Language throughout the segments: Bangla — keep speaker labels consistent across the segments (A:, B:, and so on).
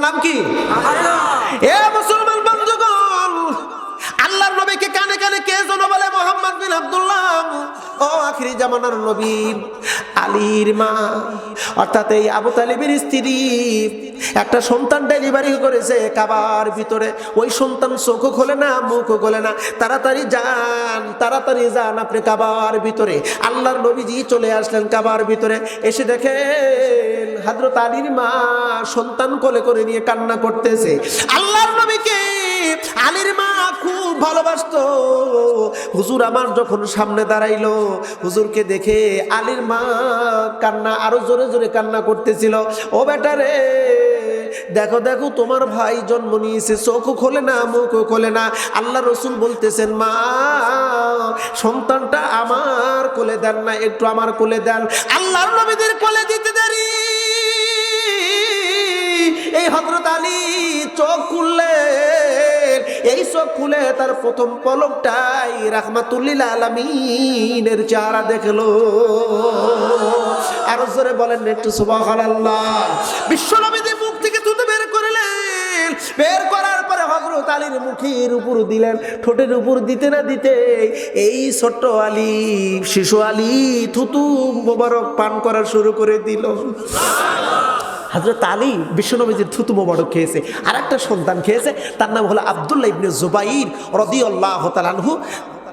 A: নাম কি? এ মুসলমান বন্ধুগণ, আল্লাহর নবীকে কানে কানে কে যেন বলে মুহাম্মদ বিন আব্দুল্লাহ, ও আখিরি জামানার নবী আলীর মা অর্থাৎ এই আবু তালিবের স্ত্রী একটা সন্তান ডেলিভারি করেছে কাবার ভিতরে। ওই সন্তান চোখও খোলে না, মুখও খোলে না। তাড়াতাড়ি যান আপনি কাবার ভিতরে। আল্লাহর নবীজি চলে আসলেন কাবার ভিতরে। এসে দেখেন হযরত আলীর মা সন্তান কোলে করে নিয়ে কান্না করতেছে। আল্লাহর নবীকে আলীর মা খুব ভালোবাসতো। হুজুর আমার যখন সামনে দাঁড়াইলো, হুজুরকে দেখে আলীর মা কান্না আরো জোরে জোরে কান্না করতেছিল। ও বেটা রে, দেখো দেখো তোমার ভাই জন্ম নিয়েছে, চোখও খোলে না, মুখও খোলে না। আল্লাহ রসুল বলতেছেন, মা সন্তানটা আমার কোলে দেন না, একটু আমার কোলে দেন। আল্লাহর নবীদের কোলে দিতে দেরি এই হযরত আলী চোখ খুললেন। এই চোখ খুলে তার প্রথম পলকটাই রাহমাতুল্লিল আলামিনের চেহারা দেখলো। আরো জোরে বলেন একটু সুবহানাল্লাহ। বিশ্বনবীদের মুখ থেকে থুতু বের করলেন। বের করার পরে হযরত আলীর মুখের উপর দিলেন, ঠোঁটের উপর দিতে না দিতে এই ছোট্ট আলী, শিশু আলী থুতু মোবারক পান করা শুরু করে দিল। হযরত আলী বিশ্বনবীজির থুতু মোবারক খেয়েছে। আর একটা সন্তান খেয়েছে, তার নাম হলো আব্দুল্লাহ ইবনে জুবাইর রাদিয়াল্লাহু তাআলা আনহু।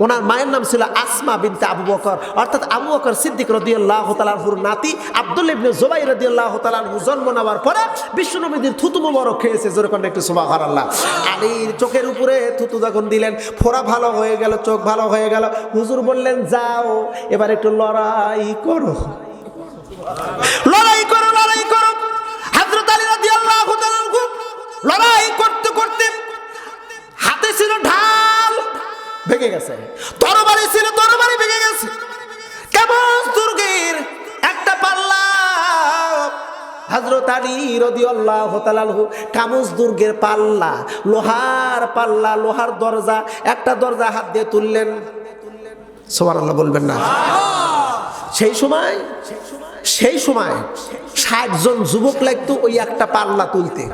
A: ওনার মায়ের নাম ছিল আসমা বিনতে আবু বকর, অর্থাৎ আবু বকর সিদ্দিক রাদিয়াল্লাহু তাআলা আনহুর নাতি আব্দুল্লাহ ইবনে জুবাইর রাদিয়াল্লাহু তাআলা আনহু জন্ম নেওয়ার পরে বিশ্বনবীজির থুতু মোবারক খেয়েছে। জোরে করে একটু সুবহানাল্লাহ। আলীর চোখের উপরে থুতু যখন দিলেন, ফোঁড়া ভালো হয়ে গেল, চোখ ভালো হয়ে গেল। হুজুর বললেন, যাও এবার একটু লড়াই করো, লড়াই করো, লড়াই করো। হযরত আলী রাদিয়াল্লাহু তাআলা আনহু লড়াই করতে করতে হাতে ছিল ঢাল, ভেঙে গেছে। তরবারি ছিল, তরবারি ভেঙে গেছে। কেমন দুর্গের একটা পাল্লা হযরত আলী রাদিয়াল্লাহু তাআলা আনহু, কামুজ দুর্গের পাল্লা, লোহার পাল্লা, লোহার দরজা, একটা দরজা হাত দিয়ে তুললেন। সুবহানাল্লাহ বলবেন না? সেই সময় 60 জন যুবক লাগতো ওই একটা পাল্লা তুলতে।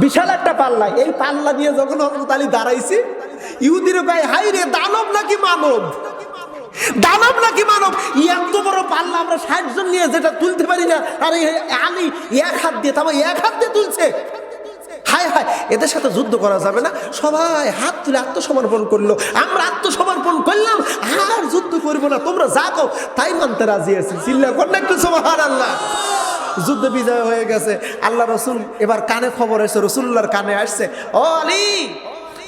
A: বিশাল একটা পাল্লা। এই পাল্লা নিয়ে যখন হযরত আলী দাঁড়াইছে, ইহুদিরা কয়, হাই রে, দানব নাকি মানব, দানব নাকি মানব, এত বড় পাল্লা আমরা 60 জন নিয়ে যেটা তুলতে পারি না, আর আলী এক হাত দিয়ে, তাও এক হাত দিয়ে তুলছে। হায় হায়, এদের সাথে যুদ্ধ করা যাবে না। সবাই হাত তুলে আত্মসমর্পণ করলো। আমরা আত্মসমর্পণ করলাম, আর যুদ্ধ করবো না, তোমরা যা কও তাই মানতে রাজি আছি। চিল্লা করেন একটু সুবহানাল্লাহ। যুদ্ধ বিজয় হয়ে গেছে। আল্লাহ রসুল এবার কানে খবর এসে, রসুল্লাহর কানে আসছে, ও আলী,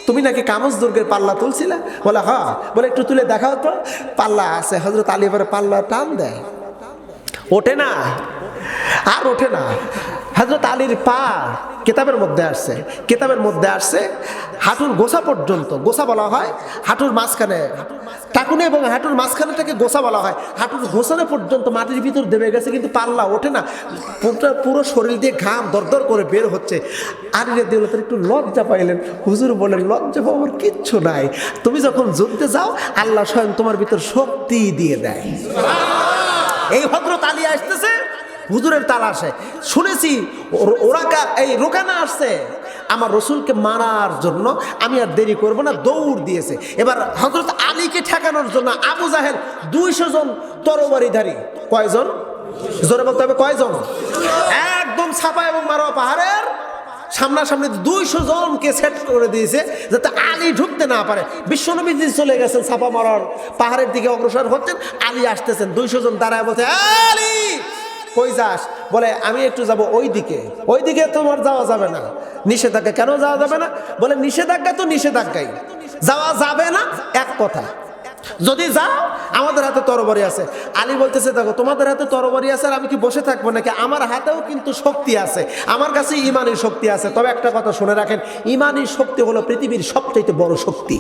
A: তুমি নাকি কামজ দুর্গের পাল্লা তুলছিলা? বলে হ্যাঁ। বলে একটু তুলে দেখাও তো। পাল্লা আছে। হযরত আলী এবারে পাল্লা টান দেয়, ওঠে না, আর ওঠে না। হযরত আলীর পা কিতাবের মধ্যে আসছে হাঁটুর গোছা পর্যন্ত। গোছা বলা হয় হাঁটুর মাঝখানে, টাকুনে এবং হাঁটুর মাঝখানেটাকে গোছা বলা হয়। হাঁটুর গোছানো পর্যন্ত মাটির ভিতর দেবে গেছে, কিন্তু পাল্লা ওঠে না। পুরো শরীর দিয়ে ঘাম দরদর করে বের হচ্ছে। আলী রাদিয়াল্লাহু তাআলা একটু লজ্জা পাইলেন। হুজুর বলেন, লজ্জা পাওয়ার কিচ্ছু নাই, তুমি যখন যুদ্ধে যাও আল্লাহ স্বয়ং তোমার ভিতর শক্তি দিয়ে দেয়। এই হযরত আলী আসতেছে হুজুরের তালাশে। শুনেছি এই রোকানা আসছে আমার রসুলকে মারার জন্য, আমি আর দেরি করবো না, দৌড় দিয়েছে। এবার হযরত আলীকে ঠেকানোর জন্য আবু জাহেল 200 জন তরবারিধারী, কয়জন? জোরে বলতে হবে, কয়জন? একদম ছাপা এবং মারোয়া পাহাড়ের সামনাসামনি 200 জনকে সেট করে দিয়েছে, যাতে আলী ঢুকতে না পারে। বিশ্বনবী চলে গেছেন ছাপা মারার পাহাড়ের দিকে অগ্রসর হচ্ছেন, আলী আসতেছেন। 200 জন দাঁড়ায় বলছে, আলী কই যাস? বলে আমি একটু যাব ওইদিকে। ওইদিকে তোমার যাওয়া যাবে না, নিষেধাজ্ঞা। কেন যাওয়া যাবে না? বলে নিষেধাজ্ঞা তো নিষেধাজ্ঞাই, যাওয়া যাবে না এক কথা। যদি যাও আমাদের হাতে তরবারি আছে। আলী বলতেছে, দেখো তোমাদের হাতে তরবারি আছে, আর আমি কি বসে থাকবো নাকি? আমার হাতেও কিন্তু শক্তি আছে, আমার কাছে ইমানি শক্তি আছে। তবে একটা কথা শুনে রাখেন, ইমানি শক্তি হলো পৃথিবীর সবচেয়ে বড় শক্তি।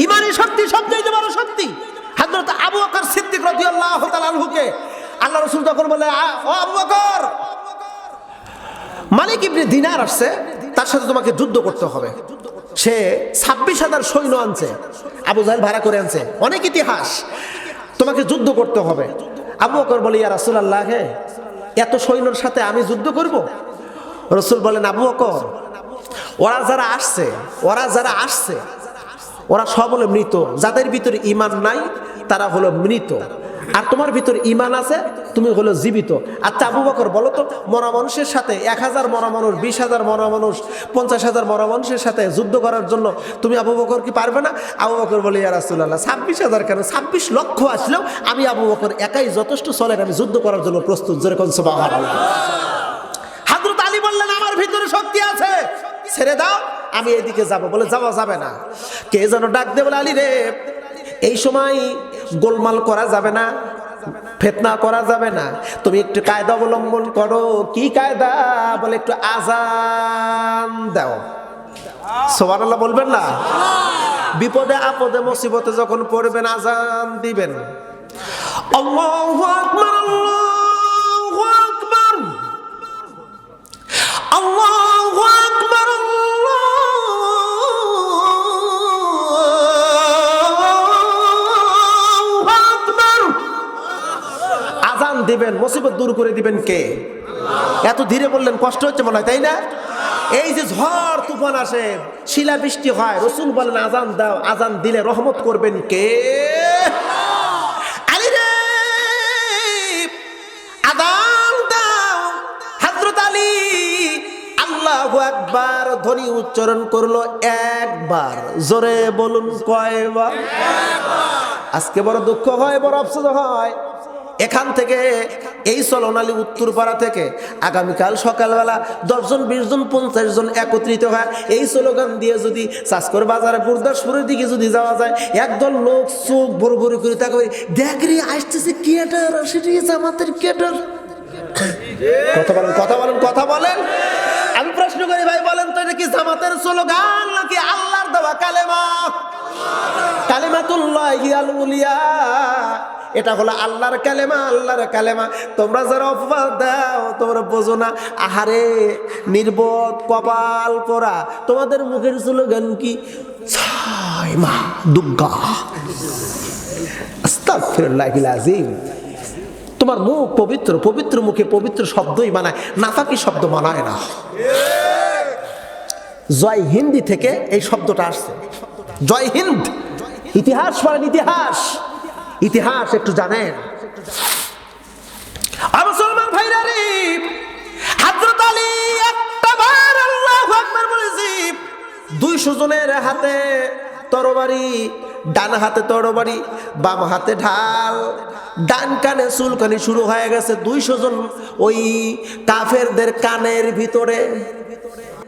A: ইমানি শক্তি সবচেয়ে বড় শক্তি। হযরত আবু বকর সিদ্দিক রাদিয়াল্লাহু তাআলা আনহুকে আল্লাহ রসুল তখন বলে, ও আবু বকর, মালিক ইবনে দিনার আসছে, তার সাথে তোমাকে যুদ্ধ করতে হবে। সে 26,000 সৈন্য আনছে, আবু জাহেল ভাড়া করে আনছে, অনেক ইতিহাস। তোমাকে যুদ্ধ করতে হবে। আবু বকর বলে, ইয়া রাসূলুল্লাহ, এত সৈন্যর সাথে আমি যুদ্ধ করব? রাসূল বলেন, আবু বকর, ওরা যারা আসছে ওরা সব হলো মৃত। যাদের ভিতরে ঈমান নাই তারা হলো মৃত, আর তোমার ভিতরে ঈমান আছে, তুমি হলো জীবিত। আচ্ছা আবু বকর, বলো তো, মরা মানুষের সাথে 1000 মরা মানুষ, 20,000 মরা মানুষ, 50,000 মরা মানুষের সাথে যুদ্ধ করার জন্য তুমি আবু বকর কি পারবে না? আবু বকর বলে, ইয়া রাসূলুল্লাহ, 26,000 কেন, 26 লক্ষ আসলেও আমি আবু বকর একাই যথেষ্ট, চলেন আমি যুদ্ধ করার জন্য প্রস্তুত। জোরে কোন সুবহানাল্লাহ। হযরত আলী বললেন, আমার ভিতরে শক্তি আছে, ছেড়ে দাও, আমি এদিকে যাব। বলে, যাওয়া যাবে না। কে যেন ডাক দে, বলে, আলী রে, এই সময় গোলমাল করা যাবে না, ফিতনা করা যাবে না, তুমি একটু কায়দা অবলম্বন করো। কি কায়দা? বলে, একটু আজান দাও। সুবহানাল্লাহ বলবেন না? বিপদে আপদে মুসিবতে যখন পড়বেন আজান দিবেন। আল্লাহু আকবার, আল্লাহু আকবার, আল্লাহু আকবার, আজান দিবেন, মুসিবত দূর করে দিবেন কে? এত ধীরে বললেন, কষ্ট হচ্ছে মনে হয়, তাই না? এই যে ঝড় তুফান আসে, শিলা বৃষ্টি হয়, রাসূল বলেন আজান দাও, আজান দিলে রহমত করবেন কে? আলী রে, আজান দাও। হযরত আলী আল্লাহু আকবার ধ্বনি উচ্চারণ করলো একবার। জোরে বলুন, কয়বার? আজকে বড় দুঃখ হয়, বড় আফসোস হয়, এখান থেকে এই চলনালী উত্তরপাড়া থেকে আগামীকাল সকালবেলা 10 জন 20 জন 50 জন একত্রিত হয় এই স্লোগান দিয়ে যদি চাষকর বাজারে গুরদাসপুরের দিকে যদি যাওয়া যায়, একদল লোক চোখ বড় বড় করে তাকাবে, দেখ রে আসতেছে ক্যাডার, সেটি জামাতের ক্যাডার। কথা বলেন। আমি প্রশ্ন করি, ভাই বলেন তো, এটা কি জামাতের স্লোগান নাকি আল্লাহর দেওয়া কালেমা? কালেমাতুল্লাহি আল উলিয়া, এটা হলো আল্লাহর কালেমা, আল্লাহর কালেমা। তোমরা যারা অপবাদ দাও, তোমরা বোঝো না। আহারে নির্বোধ, কপাল পোড়া, তোমাদের মুখের স্লোগান কি? ছয় মা দুর্গা। আস্তাগফিরুল্লাহিল আযীম। তোমার মুখ পবিত্র, পবিত্র মুখে পবিত্র শব্দই মানায়, নাফাকি শব্দ মানায় না। জয় হিন্দি থেকে এই শব্দটা আসছে, জয় হিন্দ। ইতিহাস পড়েন, ইতিহাস একটু জানেন। মুসলমান ভাইরা রে, হযরত আলী একটাবার আল্লাহু আকবার বলেছি, 200 জনের হাতে তরবারি, ডান হাতে তরবারি, বাম হাতে ঢাল, ডান কানে চুলকানি শুরু হয়ে গেছে। 200 জন ওই কাফেরদের কানের ভিতরে